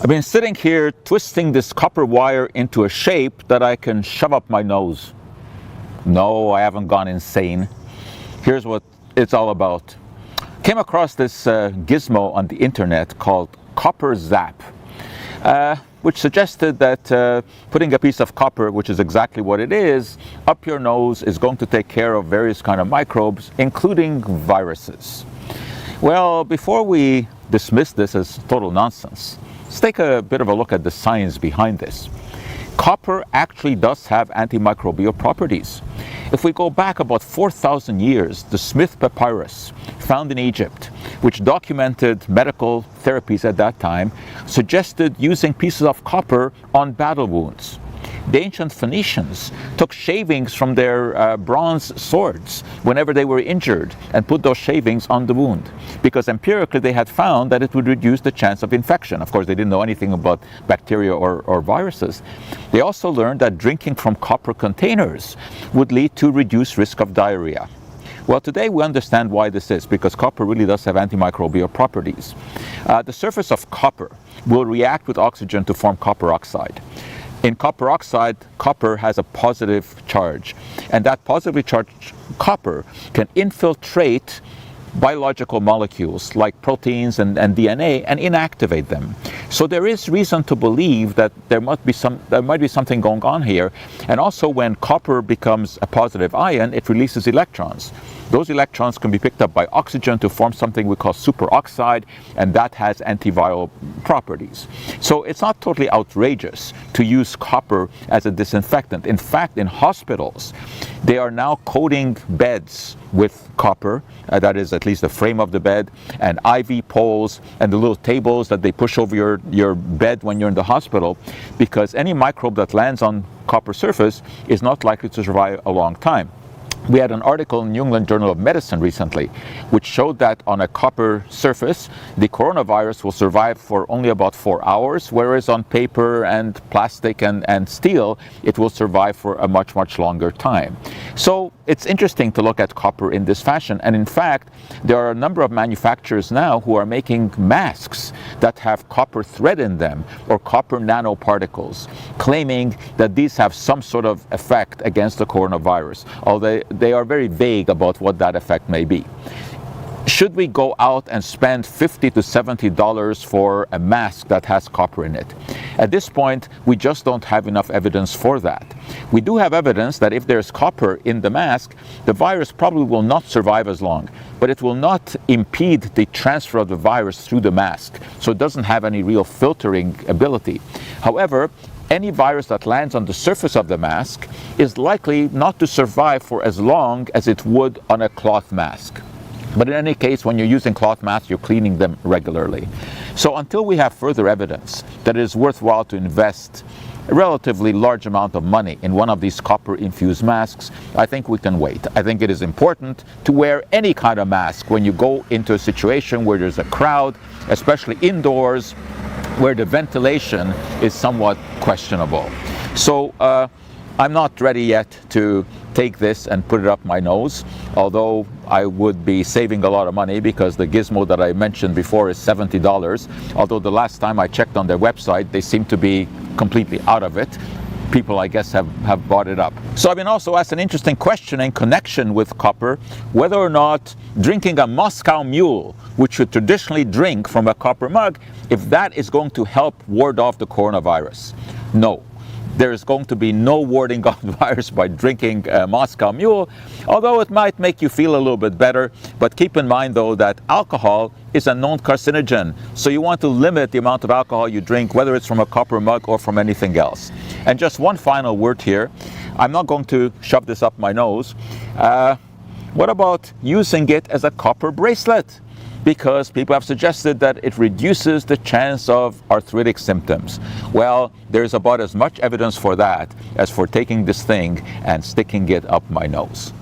I've been sitting here twisting this copper wire into a shape that I can shove up my nose. No, I haven't gone insane. Here's what it's all about. Came across this gizmo on the internet called Copper Zap, which suggested that putting a piece of copper, which is exactly what it is, up your nose is going to take care of various kind of microbes, including viruses. Well, before we dismiss this as total nonsense, let's take a bit of a look at the science behind this. Copper actually does have antimicrobial properties. If we go back about 4,000 years, the Smith Papyrus, found in Egypt, which documented medical therapies at that time, suggested using pieces of copper on battle wounds. The ancient Phoenicians took shavings from their bronze swords whenever they were injured and put those shavings on the wound, because empirically they had found that it would reduce the chance of infection. Of course, they didn't know anything about bacteria or viruses. They also learned that drinking from copper containers would lead to reduced risk of diarrhea. Well, today we understand why this is, because copper really does have antimicrobial properties. The surface of copper will react with oxygen to form copper oxide. In copper oxide, copper has a positive charge, and that positively charged copper can infiltrate biological molecules like proteins and DNA and inactivate them. So there is reason to believe that there might be something going on here. And also, when copper becomes a positive ion, it releases electrons. Those electrons can be picked up by oxygen to form something we call superoxide, and that has antiviral properties. So it's not totally outrageous to use copper as a disinfectant. In fact, in hospitals, they are now coating beds with copper, that is at least the frame of the bed, and IV poles and the little tables that they push over your bed when you're in the hospital, because any microbe that lands on copper surface is not likely to survive a long time. We had an article in New England Journal of Medicine recently which showed that on a copper surface, the coronavirus will survive for only about 4 hours, whereas on paper and plastic and steel, it will survive for a much, much longer time. So it's interesting to look at copper in this fashion. And in fact, there are a number of manufacturers now who are making masks that have copper thread in them or copper nanoparticles, claiming that these have some sort of effect against the coronavirus, although they are very vague about what that effect may be. Should we go out and spend $50 to $70 for a mask that has copper in it? At this point, we just don't have enough evidence for that. We do have evidence that if there's copper in the mask, the virus probably will not survive as long, but it will not impede the transfer of the virus through the mask, so it doesn't have any real filtering ability. However, any virus that lands on the surface of the mask is likely not to survive for as long as it would on a cloth mask. But in any case, when you're using cloth masks, you're cleaning them regularly. So until we have further evidence that it is worthwhile to invest a relatively large amount of money in one of these copper-infused masks, I think we can wait. I think it is important to wear any kind of mask when you go into a situation where there's a crowd, especially indoors, where the ventilation is somewhat questionable. So I'm not ready yet to take this and put it up my nose, although I would be saving a lot of money because the gizmo that I mentioned before is $70, although the last time I checked on their website, they seem to be completely out of it. People, I guess, have bought it up. So I've been also asked an interesting question in connection with copper, whether or not drinking a Moscow Mule, which you traditionally drink from a copper mug, if that is going to help ward off the coronavirus. No. There is going to be no warding off the virus by drinking Moscow Mule, although it might make you feel a little bit better. But keep in mind, though, that alcohol is a known carcinogen. So you want to limit the amount of alcohol you drink, whether it's from a copper mug or from anything else. And just one final word here. I'm not going to shove this up my nose. What about using it as a copper bracelet? Because people have suggested that it reduces the chance of arthritic symptoms. Well, there's about as much evidence for that as for taking this thing and sticking it up my nose.